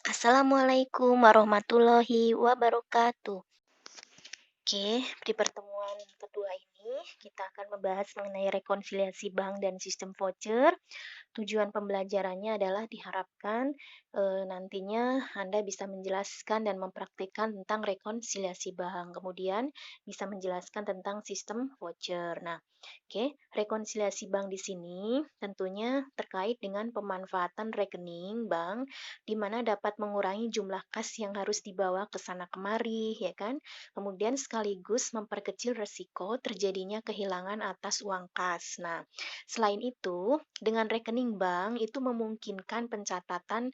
Assalamualaikum warahmatullahi wabarakatuh. Oke, di pertemuan kedua ini kita akan membahas mengenai rekonsiliasi bank dan sistem voucher. Tujuan pembelajarannya adalah diharapkan nantinya Anda bisa menjelaskan dan mempraktikkan tentang rekonsiliasi bank, kemudian bisa menjelaskan tentang sistem voucher. Nah, oke, rekonsiliasi bank di sini tentunya terkait dengan pemanfaatan rekening bank, di mana dapat mengurangi jumlah kas yang harus dibawa ke sana kemari, ya kan? Kemudian sekaligus memperkecil resiko terjadinya kehilangan atas uang kas. Nah, selain itu, dengan rekening bank itu memungkinkan pencatatan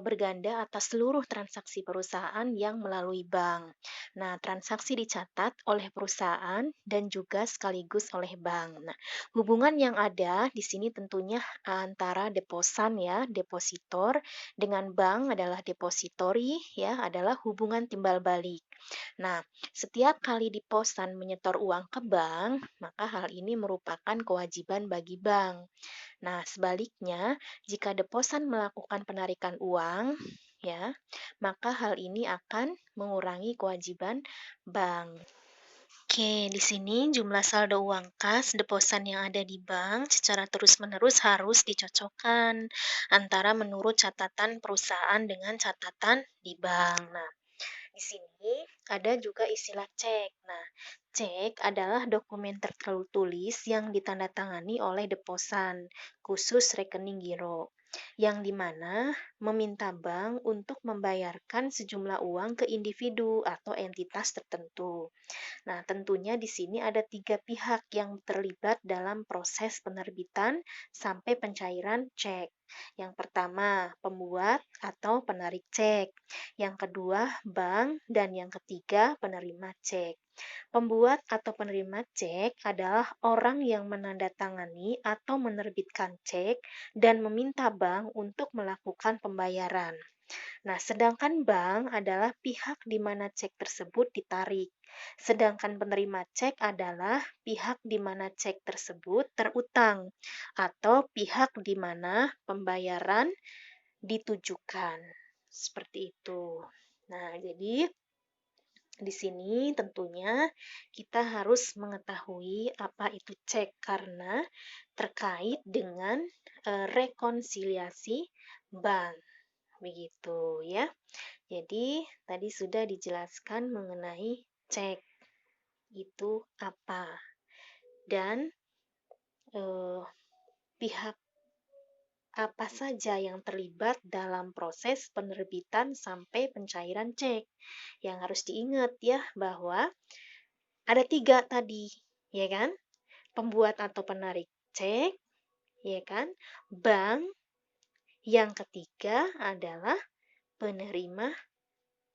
berganda atas seluruh transaksi perusahaan yang melalui bank. Nah, transaksi dicatat oleh perusahaan dan juga sekaligus oleh bank. Nah, hubungan yang ada di sini tentunya antara deposan ya, depositor dengan bank adalah depository ya, adalah hubungan timbal balik. Nah, setiap kali deposan menyetor uang ke bank, maka hal ini merupakan kewajiban bagi bank. Nah, sebaliknya, jika deposan melakukan penarikan uang, ya, maka hal ini akan mengurangi kewajiban bank. Oke, di sini jumlah saldo uang kas deposan yang ada di bank secara terus-menerus harus dicocokkan antara menurut catatan perusahaan dengan catatan di bank. Nah, di sini ada juga istilah cek. Nah, cek adalah dokumen tertulis yang ditandatangani oleh deposan, khusus rekening giro, yang dimana meminta bank untuk membayarkan sejumlah uang ke individu atau entitas tertentu. Nah, tentunya di sini ada tiga pihak yang terlibat dalam proses penerbitan sampai pencairan cek. Yang pertama, pembuat atau penarik cek. Yang kedua, bank. Dan yang ketiga, penerima cek. Pembuat atau penerima cek adalah orang yang menandatangani atau menerbitkan cek dan meminta bank untuk melakukan pembayaran. Nah, sedangkan bank adalah pihak di mana cek tersebut ditarik. Sedangkan penerima cek adalah pihak di mana cek tersebut terutang atau pihak di mana pembayaran ditujukan. Seperti itu. Nah, jadi di sini tentunya kita harus mengetahui apa itu cek karena terkait dengan rekonsiliasi bank. Begitu ya. Jadi tadi sudah dijelaskan mengenai cek itu apa dan eh, pihak apa saja yang terlibat dalam proses penerbitan sampai pencairan cek. Yang harus diingat ya bahwa ada tiga tadi, ya kan? Pembuat atau penarik cek, ya kan? Bank. Yang ketiga adalah penerima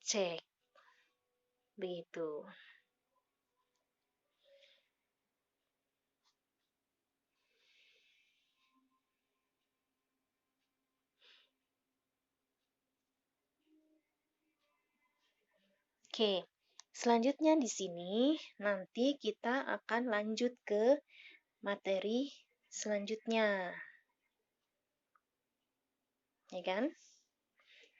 cek. Begitu. Oke, selanjutnya di sini nanti kita akan lanjut ke materi selanjutnya, ya kan?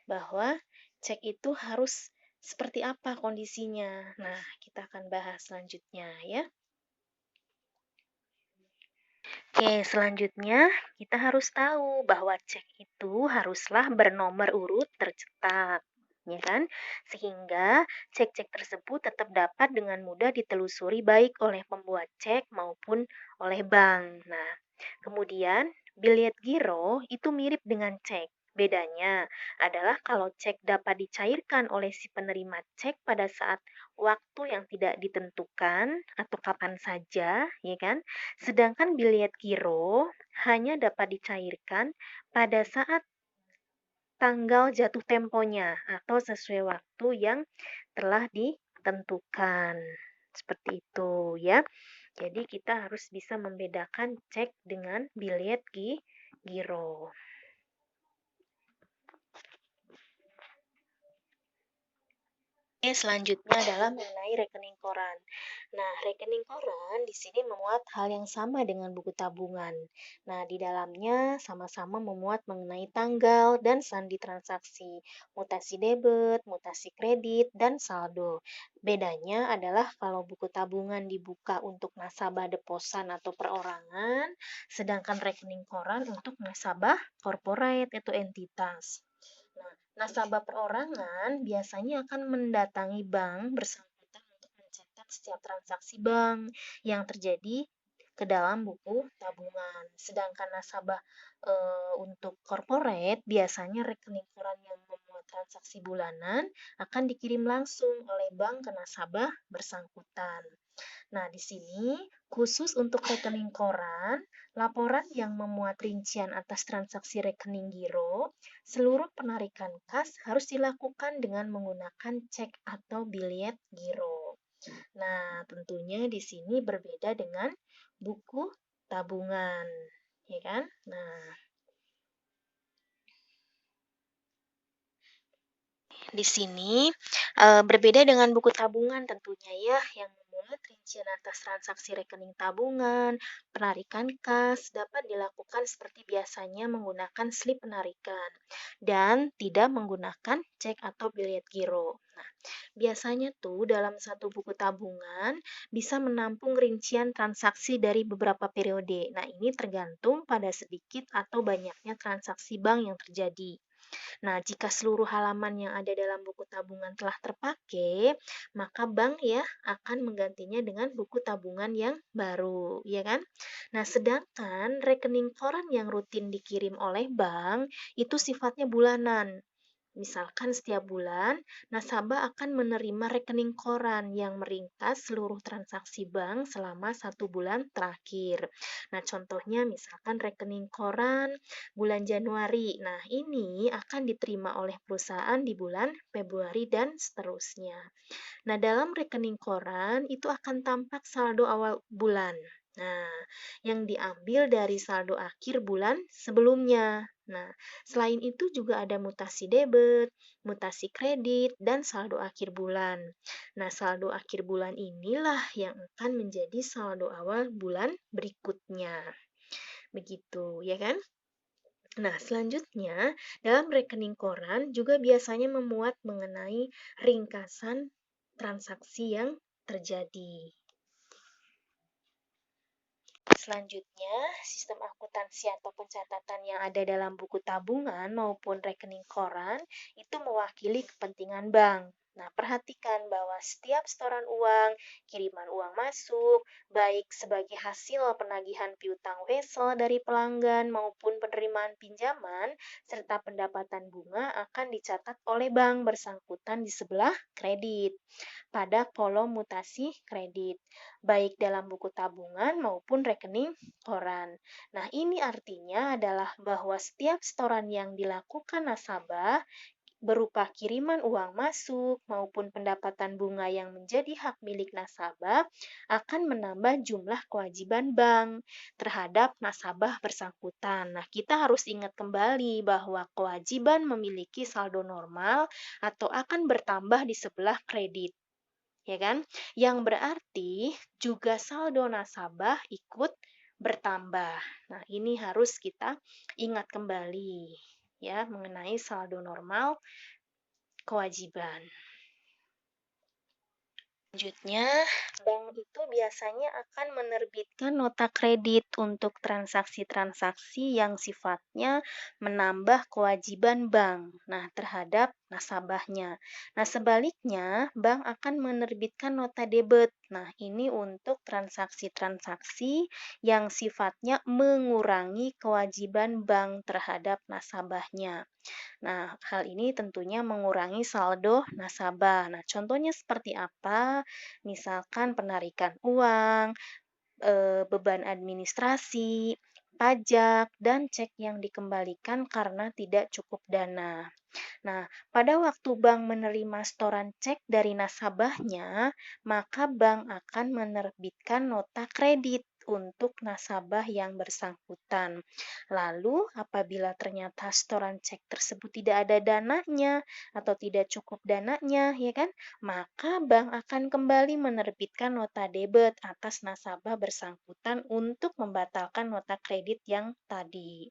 Bahwa cek itu harus seperti apa kondisinya. Nah, kita akan bahas selanjutnya ya. Oke, selanjutnya kita harus tahu bahwa cek itu haruslah bernomor urut tercetak, ya kan? Sehingga cek-cek tersebut tetap dapat dengan mudah ditelusuri baik oleh pembuat cek maupun oleh bank. Nah, kemudian bilet giro itu mirip dengan cek. Bedanya adalah kalau cek dapat dicairkan oleh si penerima cek pada saat waktu yang tidak ditentukan atau kapan saja, ya kan? Sedangkan bilet giro hanya dapat dicairkan pada saat tanggal jatuh temponya atau sesuai waktu yang telah ditentukan. Seperti itu ya. Jadi kita harus bisa membedakan cek dengan bilet giro. Oke, selanjutnya adalah mengenai rekening koran. Nah, rekening koran di sini memuat hal yang sama dengan buku tabungan. Nah, di dalamnya sama-sama memuat mengenai tanggal dan sandi transaksi, mutasi debit, mutasi kredit, dan saldo. Bedanya adalah kalau buku tabungan dibuka untuk nasabah deposan atau perorangan, sedangkan rekening koran untuk nasabah corporate atau entitas. Nah, nasabah perorangan biasanya akan mendatangi bank bersangkutan untuk mencatat setiap transaksi bank yang terjadi ke dalam buku tabungan. Sedangkan nasabah untuk corporate biasanya rekening koran yang memuat transaksi bulanan akan dikirim langsung oleh bank ke nasabah bersangkutan. Nah, di sini khusus untuk rekening koran, laporan yang memuat rincian atas transaksi rekening giro, seluruh penarikan kas harus dilakukan dengan menggunakan cek atau biliet giro. Nah, tentunya di sini berbeda dengan buku tabungan, ya kan? Nah, di sini berbeda dengan buku tabungan tentunya ya, yang memuat rincian atas transaksi rekening tabungan, penarikan kas dapat dilakukan seperti biasanya menggunakan slip penarikan dan tidak menggunakan cek atau biliet giro. Nah, biasanya tuh dalam satu buku tabungan bisa menampung rincian transaksi dari beberapa periode. Nah, ini tergantung pada sedikit atau banyaknya transaksi bank yang terjadi. Nah, jika seluruh halaman yang ada dalam buku tabungan telah terpakai, maka bank ya akan menggantinya dengan buku tabungan yang baru, ya kan? Nah, sedangkan rekening koran yang rutin dikirim oleh bank itu sifatnya bulanan. Misalkan setiap bulan, nasabah akan menerima rekening koran yang meringkas seluruh transaksi bank selama 1 bulan terakhir. Nah, contohnya misalkan rekening koran bulan Januari. Nah, ini akan diterima oleh perusahaan di bulan Februari dan seterusnya. Nah, dalam rekening koran itu akan tampak saldo awal bulan. Nah, yang diambil dari saldo akhir bulan sebelumnya. Nah, selain itu juga ada mutasi debit, mutasi kredit, dan saldo akhir bulan. Nah, saldo akhir bulan inilah yang akan menjadi saldo awal bulan berikutnya. Begitu, ya kan? Nah, selanjutnya, dalam rekening koran juga biasanya memuat mengenai ringkasan transaksi yang terjadi. Selanjutnya, sistem akuntansi atau pencatatan yang ada dalam buku tabungan maupun rekening koran itu mewakili kepentingan bank. Nah, perhatikan bahwa setiap setoran uang, kiriman uang masuk, baik sebagai hasil penagihan piutang wesel dari pelanggan maupun penerimaan pinjaman, serta pendapatan bunga akan dicatat oleh bank bersangkutan di sebelah kredit pada kolom mutasi kredit, baik dalam buku tabungan maupun rekening koran. Nah, ini artinya adalah bahwa setiap setoran yang dilakukan nasabah berupa kiriman uang masuk maupun pendapatan bunga yang menjadi hak milik nasabah akan menambah jumlah kewajiban bank terhadap nasabah bersangkutan. Nah, kita harus ingat kembali bahwa kewajiban memiliki saldo normal atau akan bertambah di sebelah kredit, ya kan? Yang berarti juga saldo nasabah ikut bertambah. Nah, ini harus kita ingat kembali ya mengenai saldo normal kewajiban. Selanjutnya, bank itu biasanya akan menerbitkan nota kredit untuk transaksi-transaksi yang sifatnya menambah kewajiban bank, terhadap nasabahnya. Nah, sebaliknya, bank akan menerbitkan nota debit. Nah, ini untuk transaksi-transaksi yang sifatnya mengurangi kewajiban bank terhadap nasabahnya. Nah, hal ini tentunya mengurangi saldo nasabah. Nah, contohnya seperti apa? Misalkan penarikan uang, beban administrasi, pajak, dan cek yang dikembalikan karena tidak cukup dana. Nah, pada waktu bank menerima setoran cek dari nasabahnya, maka bank akan menerbitkan nota kredit untuk nasabah yang bersangkutan. Lalu, apabila ternyata setoran cek tersebut tidak ada dananya atau tidak cukup dananya, ya kan? Maka bank akan kembali menerbitkan nota debit atas nasabah bersangkutan untuk membatalkan nota kredit yang tadi.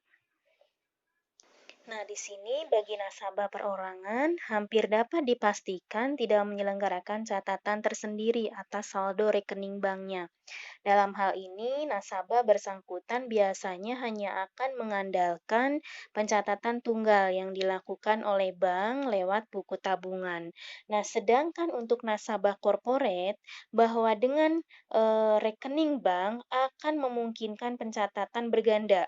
Nah, di sini bagi nasabah perorangan hampir dapat dipastikan tidak menyelenggarakan catatan tersendiri atas saldo rekening banknya. Dalam hal ini, nasabah bersangkutan biasanya hanya akan mengandalkan pencatatan tunggal yang dilakukan oleh bank lewat buku tabungan. Nah, sedangkan untuk nasabah korporat, bahwa dengan rekening bank akan memungkinkan pencatatan berganda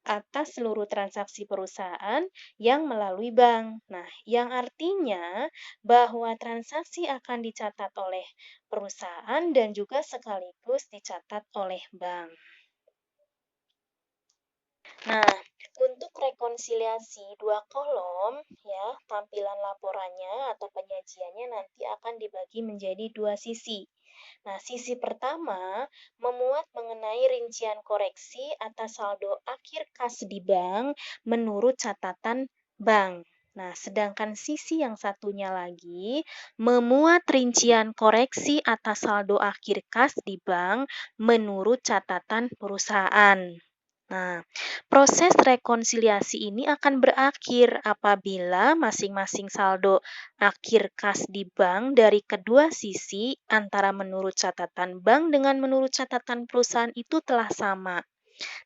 atas seluruh transaksi perusahaan yang melalui bank. Nah, yang artinya bahwa transaksi akan dicatat oleh perusahaan dan juga sekaligus dicatat oleh bank. Nah, untuk rekonsiliasi dua kolom, ya, tampilan laporannya atau penyajiannya nanti akan dibagi menjadi dua sisi. Nah, sisi pertama memuat mengenai rincian koreksi atas saldo akhir kas di bank menurut catatan bank. Nah, sedangkan sisi yang satunya lagi memuat rincian koreksi atas saldo akhir kas di bank menurut catatan perusahaan. Nah, proses rekonsiliasi ini akan berakhir apabila masing-masing saldo akhir kas di bank dari kedua sisi antara menurut catatan bank dengan menurut catatan perusahaan itu telah sama.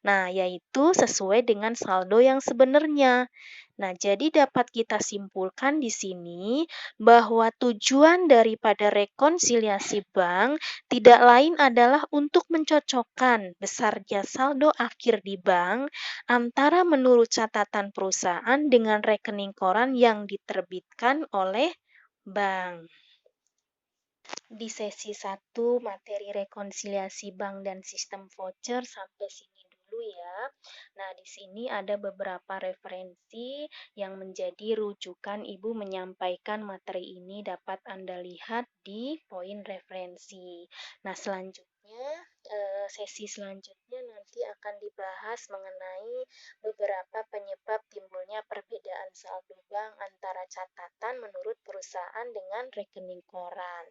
Nah, yaitu sesuai dengan saldo yang sebenarnya. Nah, jadi dapat kita simpulkan di sini bahwa tujuan daripada rekonsiliasi bank tidak lain adalah untuk mencocokkan besarnya saldo akhir di bank antara menurut catatan perusahaan dengan rekening koran yang diterbitkan oleh bank. Di sesi 1 materi rekonsiliasi bank dan sistem voucher sampai sini dulu ya. Nah, di sini ada beberapa referensi yang menjadi rujukan Ibu menyampaikan materi ini dapat Anda lihat di poin referensi. Nah, selanjutnya sesi selanjutnya nanti akan dibahas mengenai beberapa penyebab timbulnya perbedaan saldo bank antara catatan menurut perusahaan dengan rekening koran.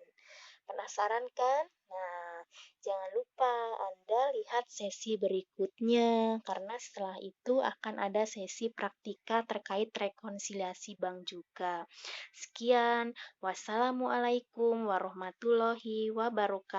Penasaran kan? Nah, jangan lupa Anda lihat sesi berikutnya, karena setelah itu akan ada sesi praktika terkait rekonsiliasi bank juga. Sekian, wassalamualaikum warahmatullahi wabarakatuh.